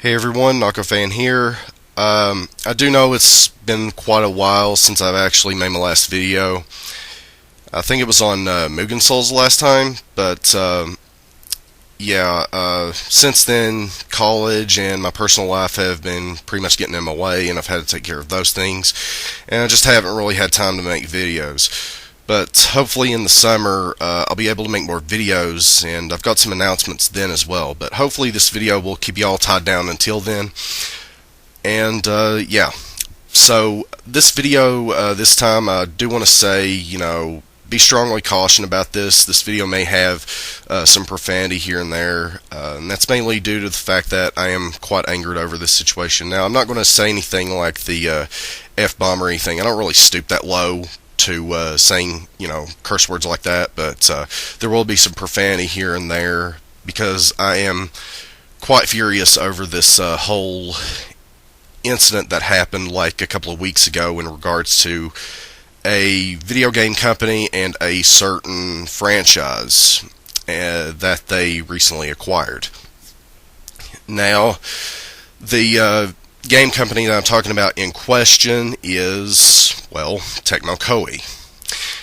Hey everyone, NakoFan here. I do know it's been quite a while since I've actually made my last video. I think it was on Mugen Souls last time, but since then, college and my personal life have been pretty much getting in my way, and I've had to take care of those things, and I just haven't really had time to make videos. But hopefully in the summer, I'll be able to make more videos, and I've got some announcements then as well. But hopefully this video will keep you all tied down until then. And so this video, this time, I do want to say, be strongly cautioned about this. This video may have some profanity here and there, and that's mainly due to the fact that I am quite angered over this situation. Now, I'm not going to say anything like the F-bomb or anything. I don't really stoop that low to saying, curse words like that, but there will be some profanity here and there because I am quite furious over this whole incident that happened like a couple of weeks ago in regards to a video game company and a certain franchise that they recently acquired. Now, the game company that I'm talking about in question is, well, Tecmo Koei.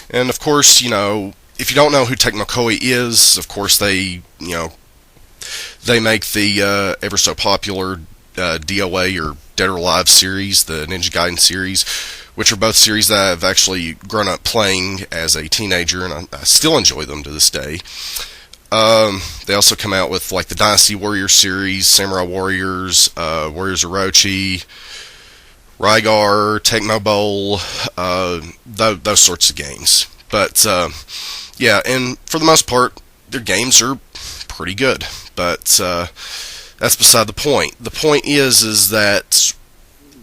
And of course, if you don't know who Tecmo Koei is, of course they make the ever so popular DOA or Dead or Alive series, the Ninja Gaiden series, which are both series that I've actually grown up playing as a teenager, and I still enjoy them to this day. They also come out with like the Dynasty Warriors series, Samurai Warriors, Warriors Orochi, Rygar, Tecmo Bowl, those sorts of games. But and for the most part, their games are pretty good. But that's beside the point. The point is that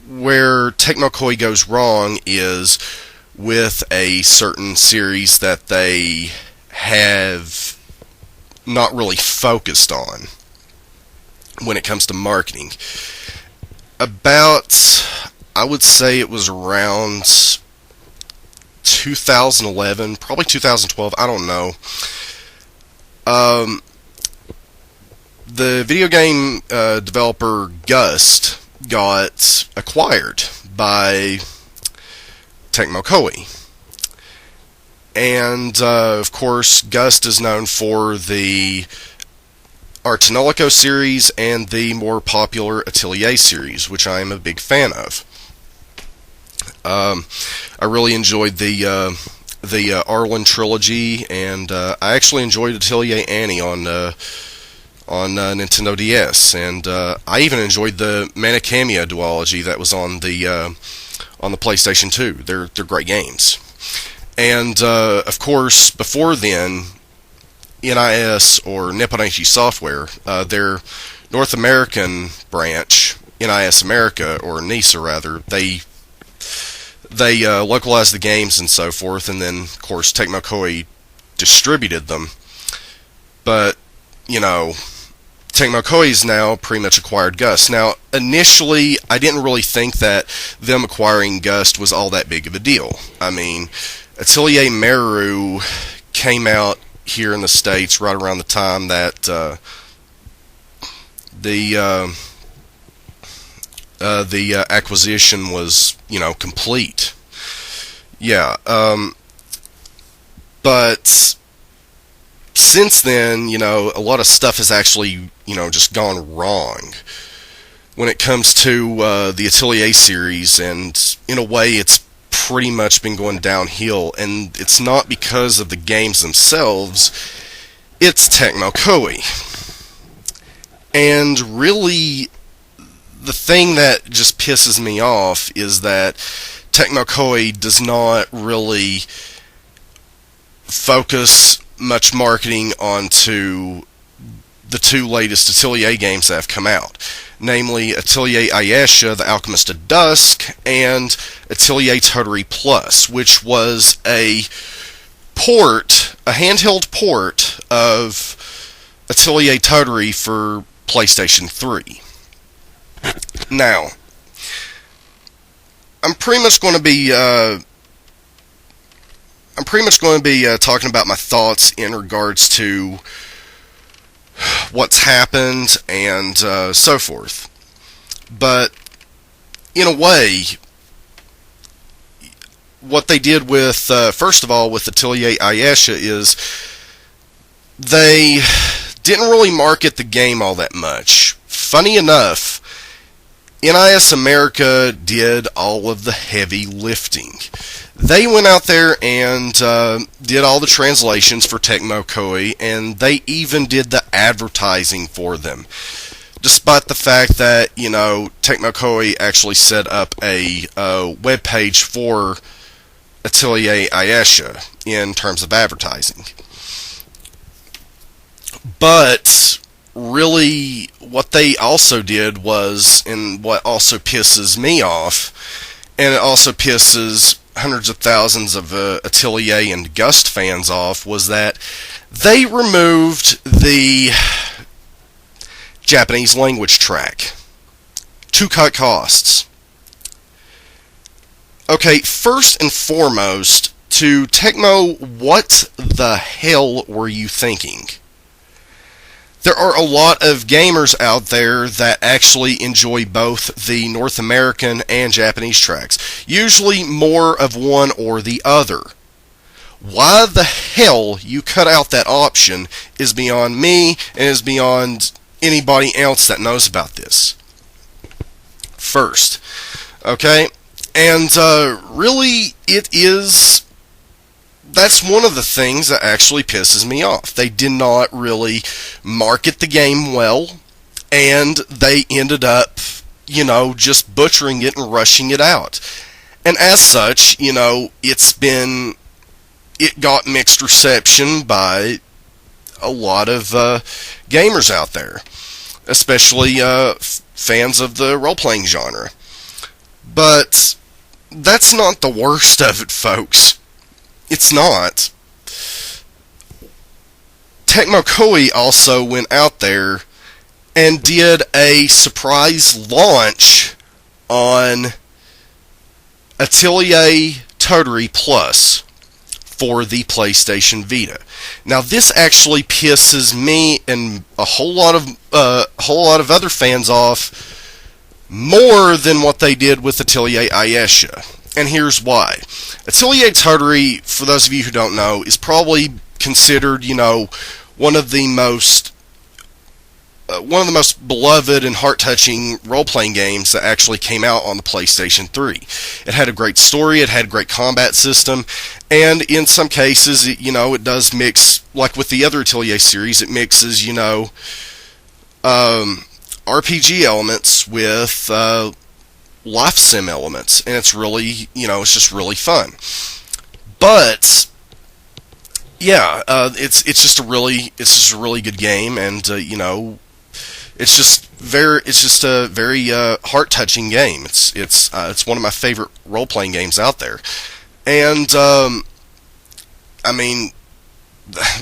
where Tecmo Koei goes wrong is with a certain series that they have not really focused on when it comes to marketing. About, I would say it was around 2011, probably 2012, I don't know. The video game developer Gust got acquired by Tecmo Koei. And, of course, Gust is known for the Artanolico series and the more popular Atelier series, which I am a big fan of. I really enjoyed the Arlen trilogy, and I actually enjoyed Atelier Annie on Nintendo DS, and I even enjoyed the Manikamia duology that was on the PlayStation 2. They're great games. And, of course, before then, NIS, or Nippon Ichi Software, their North American branch, NIS America, or NISA rather, they localized the games and so forth, and then, of course, Tecmo Koei distributed them. But, Tecmo Koei's now pretty much acquired Gust. Now, initially, I didn't really think that them acquiring Gust was all that big of a deal. I mean, Atelier Meru came out here in the States right around the time that the acquisition was, complete. Yeah, but since then, a lot of stuff has actually, just gone wrong when it comes to the Atelier series, and in a way, it's pretty much been going downhill, and it's not because of the games themselves, it's Tecmo Koei. And really, the thing that just pisses me off is that Tecmo Koei does not really focus much marketing onto the two latest Atelier games that have come out, namely Atelier Ayesha, The Alchemist of Dusk, and Atelier Totori Plus, which was a handheld port of Atelier Totori for PlayStation 3. Now, I'm pretty much going to be talking about my thoughts in regards to what's happened and so forth. but in a way, what they did with, first of all, with Atelier Ayesha is they didn't really market the game all that much. Funny enough, NIS America did all of the heavy lifting. They went out there and did all the translations for Tecmo Koei, and they even did the advertising for them. Despite the fact that, Tecmo Koei actually set up a web page for Atelier Ayesha in terms of advertising. But really, what they also did was, and what also pisses me off, and it also pisses hundreds of thousands of Atelier and Gust fans off, was that they removed the Japanese language track to cut costs. Okay, first and foremost, to Tecmo, what the hell were you thinking? There are a lot of gamers out there that actually enjoy both the North American and Japanese tracks. Usually more of one or the other. Why the hell you cut out that option is beyond me and is beyond anybody else that knows about this. First. Okay? And really, that's one of the things that actually pisses me off. They did not really market the game well, and they ended up, just butchering it and rushing it out. And as such, it got mixed reception by a lot of gamers out there, especially fans of the role-playing genre. But that's not the worst of it, folks. It's not. Tecmo Koei also went out there and did a surprise launch on Atelier Totori Plus for the PlayStation Vita. Now, this actually pisses me and a whole lot of other fans off more than what they did with Atelier Ayesha. And here's why. Atelier Totori, for those of you who don't know, is probably considered, one of the most beloved and heart-touching role-playing games that actually came out on the PlayStation 3. It had a great story, it had a great combat system, and in some cases, it does mix, like with the other Atelier series, it mixes, RPG elements with life sim elements, and it's really, it's just really fun. But yeah, it's just a really good game, and it's just a very heart-touching game. It's one of my favorite role-playing games out there, and I mean,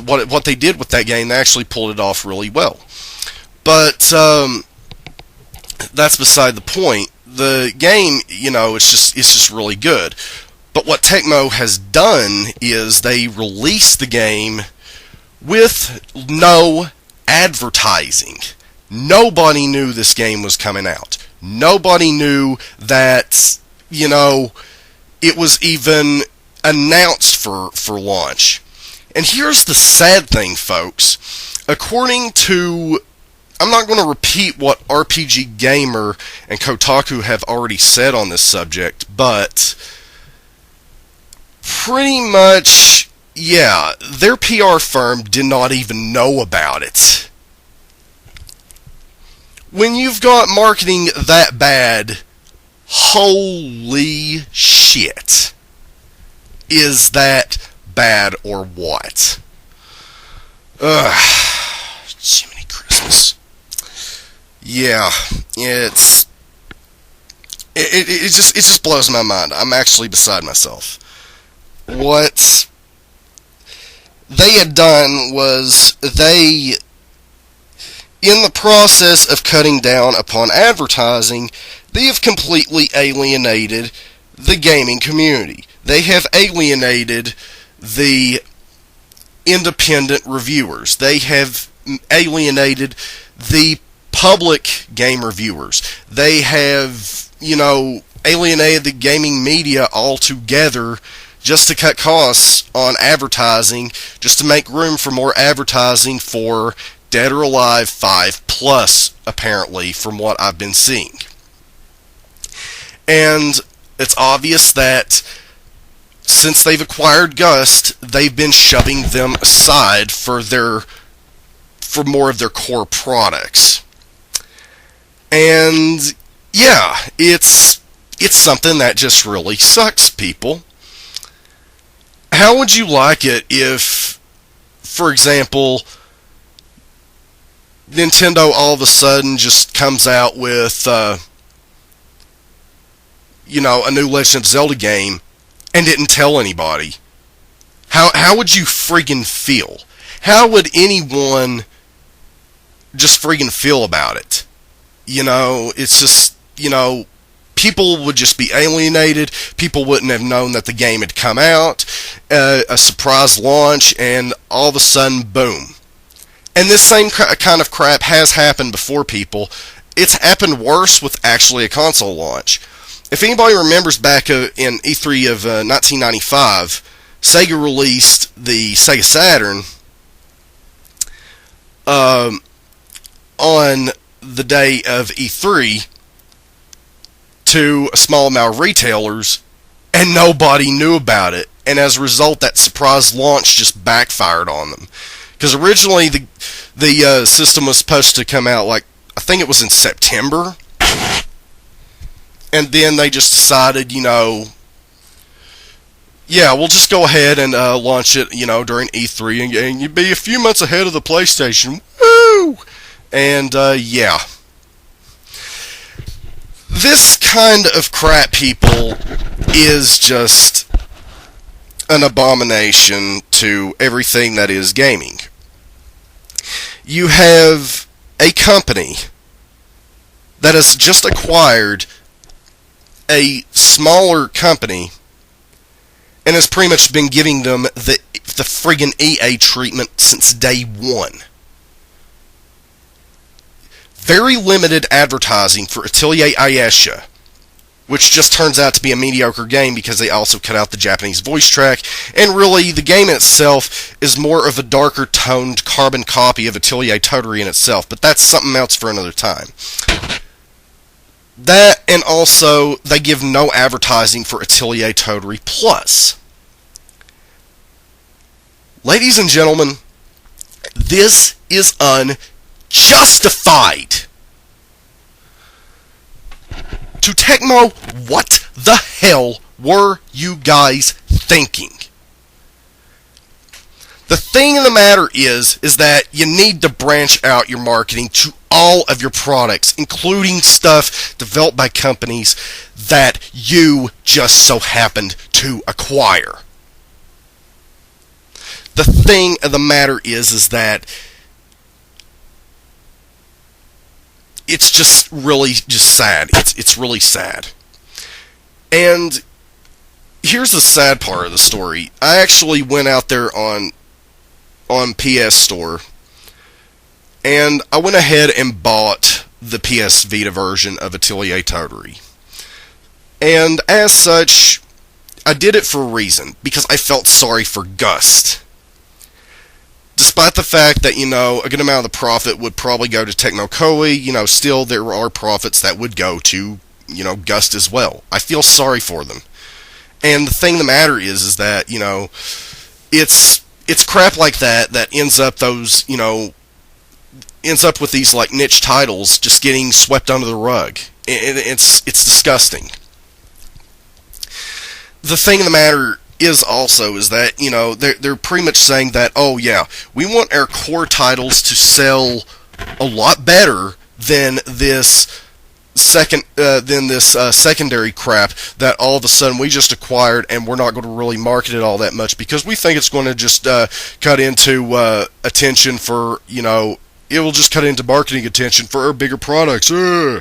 what they did with that game, they actually pulled it off really well. But that's beside the point. The game, it's just really good. But what Tecmo has done is they released the game with no advertising. Nobody knew this game was coming out. Nobody knew that, it was even announced for launch. And here's the sad thing, folks. According to, I'm not going to repeat what RPG Gamer and Kotaku have already said on this subject, but pretty much, yeah, their PR firm did not even know about it. When you've got marketing that bad, holy shit. Is that bad or what? Jiminy Christmas. Yeah, it just blows my mind. I'm actually beside myself. What they had done was they, in the process of cutting down upon advertising, they have completely alienated the gaming community. They have alienated the independent reviewers. They have alienated the public game reviewers. They have, alienated the gaming media altogether just to cut costs on advertising, just to make room for more advertising for Dead or Alive 5 Plus, apparently, from what I've been seeing. And it's obvious that since they've acquired Gust, they've been shoving them aside for more of their core products. And yeah, it's something that just really sucks, people. How would you like it if, for example, Nintendo all of a sudden just comes out with, a new Legend of Zelda game and didn't tell anybody? How would you friggin' feel? How would anyone just friggin' feel about it? It's just, people would just be alienated. People wouldn't have known that the game had come out, a surprise launch, and all of a sudden, boom. And this same kind of crap has happened before, people. It's happened worse with actually a console launch. If anybody remembers back in E3 of 1995, Sega released the Sega Saturn on the day of E3 to a small amount of retailers, and nobody knew about it. And as a result, that surprise launch just backfired on them. Because originally the system was supposed to come out, I think it was in September. And then they just decided, yeah, we'll just go ahead and launch it, during E3, and you'd be a few months ahead of the PlayStation. Woo! And, yeah. This kind of crap, people, is just an abomination to everything that is gaming. You have a company that has just acquired a smaller company and has pretty much been giving them the friggin' EA treatment since day one. Very limited advertising for Atelier Ayesha, which just turns out to be a mediocre game because they also cut out the Japanese voice track, and really the game itself is more of a darker toned carbon copy of Atelier Totori in itself, but that's something else for another time. That, and also they give no advertising for Atelier Totori Plus. Ladies and gentlemen, this is unjustified. To Tecmo, what the hell were you guys thinking? The thing of the matter is that you need to branch out your marketing to all of your products, including stuff developed by companies that you just so happened to acquire. The thing of the matter is that it's just really just sad. It's really sad. And here's the sad part of the story. I actually went out there on PS Store, and I went ahead and bought the PS Vita version of Atelier Totori. And as such, I did it for a reason, because I felt sorry for Gust. Despite the fact that, a good amount of the profit would probably go to Tecmo Koei, still there are profits that would go to, Gust as well. I feel sorry for them. And the thing of the matter is that, it's crap like that ends up with these niche titles just getting swept under the rug. It's disgusting. The thing of the matter is that, they're pretty much saying that, oh yeah, we want our core titles to sell a lot better than this secondary crap that all of a sudden we just acquired, and we're not going to really market it all that much because we think it's going to just cut into attention for, it will just cut into marketing attention for our bigger products. I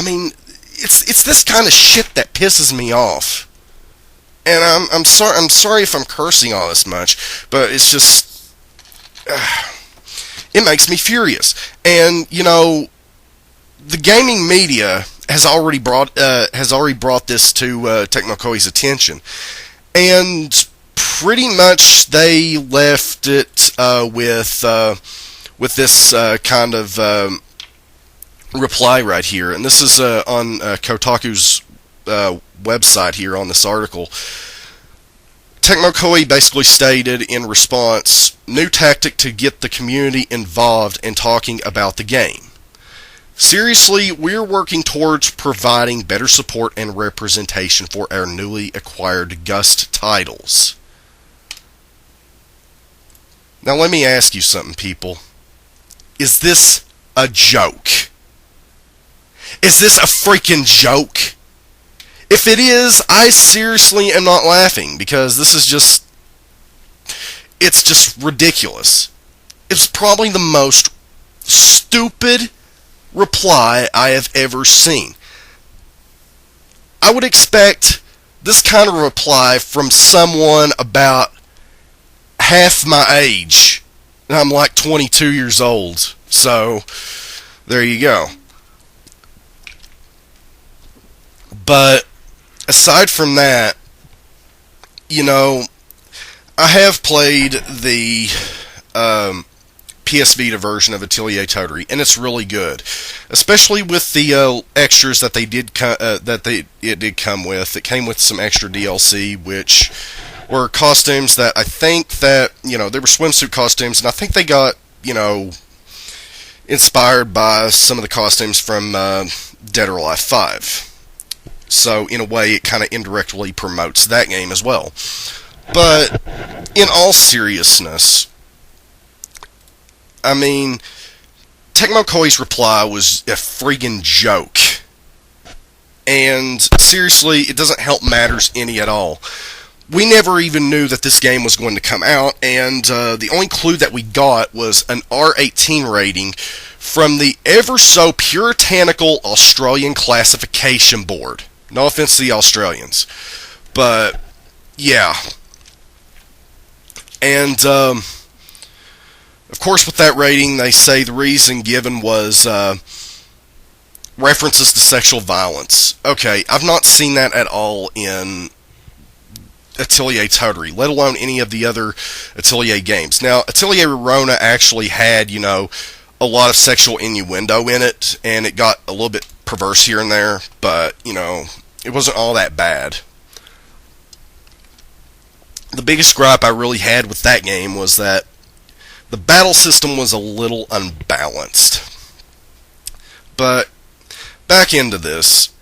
mean, it's this kind of shit that pisses me off. And I'm sorry if I'm cursing all this much, but it's just It makes me furious. And, you know, the gaming media has already brought this to Tecmo Koei's attention. And pretty much they left it with this kind of reply right here. And this is on Kotaku's website here on this article. Tecmo Koei basically stated in response, new tactic to get the community involved in talking about the game. Seriously, we're working towards providing better support and representation for our newly acquired Gust titles. Now let me ask you something, people. Is this a joke? Is this a freaking joke? If it is, I seriously am not laughing, because this is just... it's just ridiculous. It's probably the most stupid reply I have ever seen. I would expect this kind of reply from someone about half my age. And I'm like 22 years old. So, there you go. But aside from that, you know, I have played the PS Vita version of Atelier Totori, and it's really good, especially with the extras that it did come with. It came with some extra DLC, which were costumes that I think that, you know, they were swimsuit costumes, and I think they got, you know, inspired by some of the costumes from Dead or Alive 5. So, in a way, it kind of indirectly promotes that game as well. But, in all seriousness, I mean, Tecmo Koei's reply was a friggin' joke. And, seriously, it doesn't help matters any at all. We never even knew that this game was going to come out, and the only clue that we got was an R18 rating from the ever-so puritanical Australian classification board. No offense to the Australians. But, yeah. And, of course, with that rating, they say the reason given was references to sexual violence. Okay, I've not seen that at all in Atelier Totori, let alone any of the other Atelier games. Now, Atelier Rona actually had, you know, a lot of sexual innuendo in it, and it got a little bit perverse here and there, but, you know, it wasn't all that bad. The biggest gripe I really had with that game was that the battle system was a little unbalanced. But, back into this,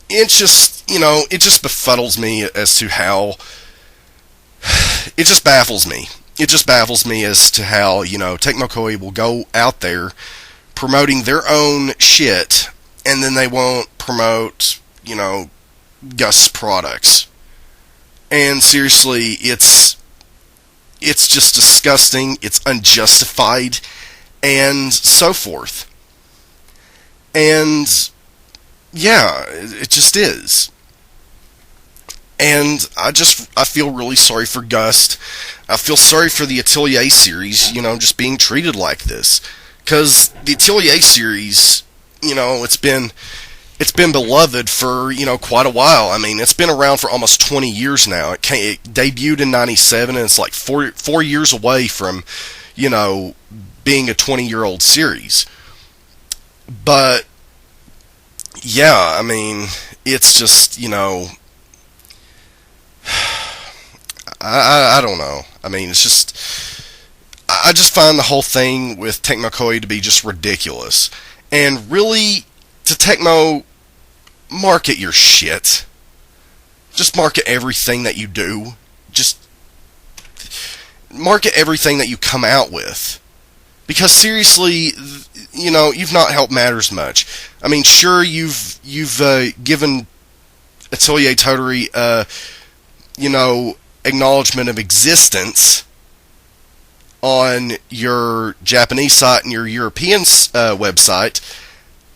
it just, you know, it just befuddles me as to how... it just baffles me. It just baffles me as to how, you know, Tecmo Koei will go out there promoting their own shit, and then they won't promote, you know, Gust products. And seriously, it's just disgusting, it's unjustified, and so forth. And, yeah, it just is. And I feel really sorry for Gust. I feel sorry for the Atelier series, you know, just being treated like this. Because the Atelier series, you know, it's been beloved for, you know, quite a while. I mean, it's been around for almost 20 years now. It debuted in 97, and it's like four years away from, you know, being a 20-year-old series. But, yeah, I mean, it's just, you know... I don't know. I mean, it's just... I just find the whole thing with Tecmo Koei to be just ridiculous. And really, to Tecmo, market your shit. Just market everything that you do. Just market everything that you come out with. Because seriously, you know, you've not helped matters much. I mean, sure, you've given Atelier Totori, you know, acknowledgement of existence on your Japanese site and your European website,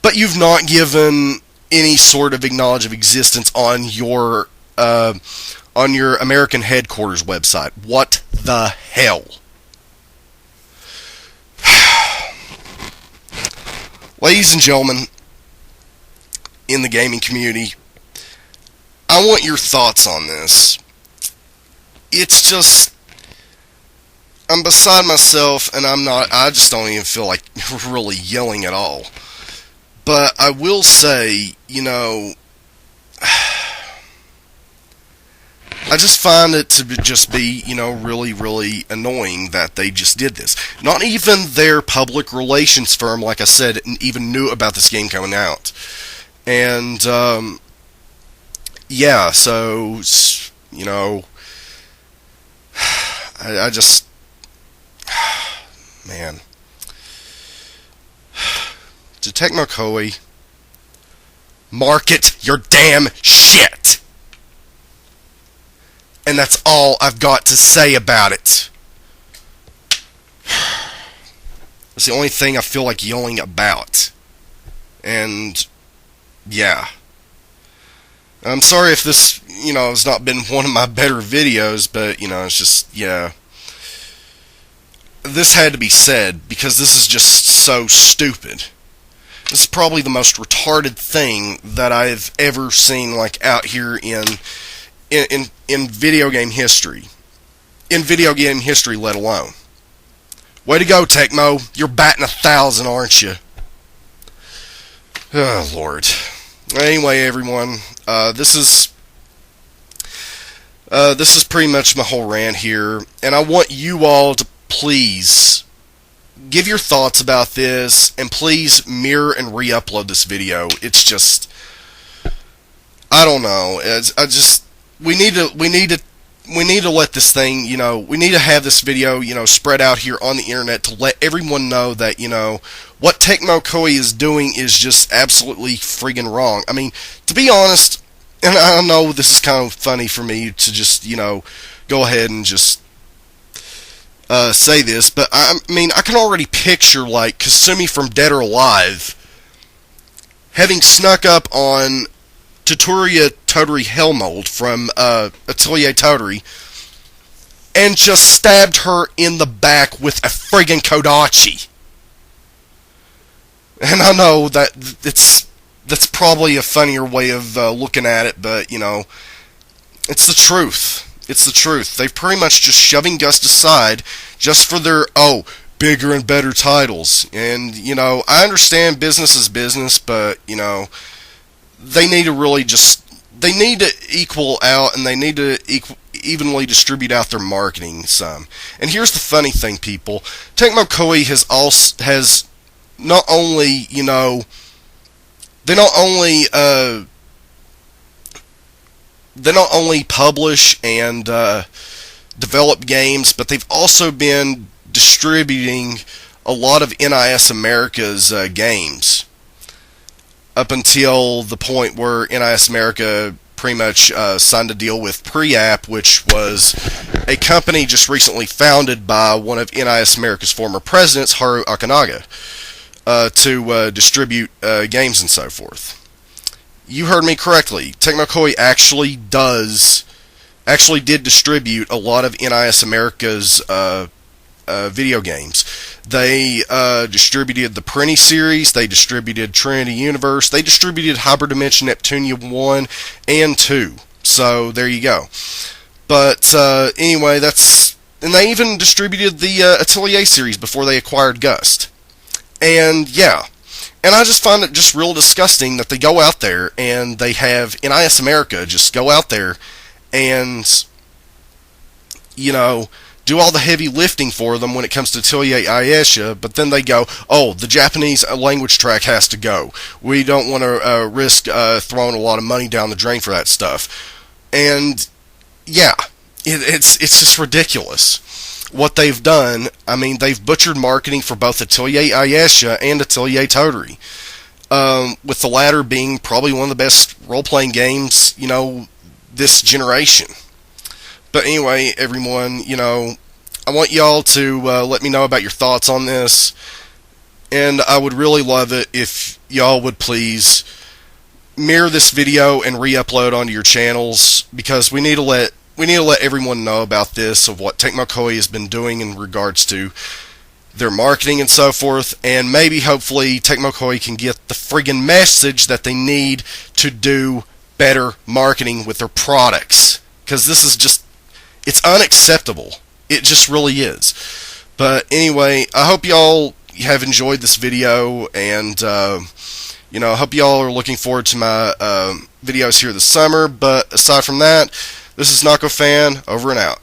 but you've not given any sort of acknowledgement of existence on your American headquarters website. What the hell? Ladies and gentlemen in the gaming community, I want your thoughts on this. It's just, I'm beside myself, and I just don't even feel like really yelling at all. But I will say, I just find it to just be, really, really annoying that they just did this. Not even their public relations firm, like I said, even knew about this game coming out. And, yeah, so, I just, man. To Tecmo Koei, market your damn shit. And that's all I've got to say about it. That's the only thing I feel like yelling about. And, yeah. I'm sorry if this, has not been one of my better videos, but, it's just, yeah. This had to be said, because this is just so stupid. This is probably the most retarded thing that I've ever seen, like, out here in video game history. In video game history, let alone. Way to go, Tecmo. You're batting 1,000, aren't you? Oh, Lord. Anyway, everyone, this is pretty much my whole rant here, and I want you all to please give your thoughts about this, and please mirror and re-upload this video. It's just, I don't know. We need to let this thing, we need to have this video, spread out here on the internet to let everyone know that, what Tecmo Koei is doing is just absolutely friggin' wrong. I mean, to be honest, and I know this is kind of funny for me to just, go ahead and just say this, but I can already picture, like, Kasumi from Dead or Alive having snuck up on Totori Hellmold from Atelier Totori and just stabbed her in the back with a friggin' Kodachi. And I know that that's probably a funnier way of looking at it, but, it's the truth. It's the truth. They've pretty much just shoving Gust aside just for their, bigger and better titles. And, I understand business is business, but, they need to really they need to equal out, and they need to evenly distribute out their marketing some. And here's the funny thing, people. Tecmo Koei has not only, they not only publish and develop games, but they've also been distributing a lot of NIS America's games, up until the point where NIS America pretty much signed a deal with Preapp, which was a company just recently founded by one of NIS America's former presidents, Haru Akanaga, to distribute games and so forth. You heard me correctly. Tecmo Koei actually did distribute a lot of NIS America's video games. They distributed the Prinny series, they distributed Trinity Universe, they distributed Hyperdimension Neptunia 1 and 2. So, there you go. But, anyway, and they even distributed the Atelier series before they acquired Gust. And, yeah. And I just find it just real disgusting that they go out there and they have NIS America just go out there and, do all the heavy lifting for them when it comes to Atelier Ayesha, but then they go, the Japanese language track has to go. We don't want to risk throwing a lot of money down the drain for that stuff. And, yeah, it's just ridiculous what they've done. I mean, they've butchered marketing for both Atelier Ayesha and Atelier Totori, with the latter being probably one of the best role-playing games, this generation. But anyway, everyone, I want y'all to let me know about your thoughts on this, and I would really love it if y'all would please mirror this video and re-upload onto your channels, because we need to let everyone know about this, of what Tecmo Koei has been doing in regards to their marketing and so forth, and maybe hopefully Tecmo Koei can get the friggin' message that they need to do better marketing with their products, because this is just, it's unacceptable. It just really is. But anyway, I hope y'all have enjoyed this video, and I hope y'all are looking forward to my videos here this summer. But aside from that, this is Nako Fan, over and out.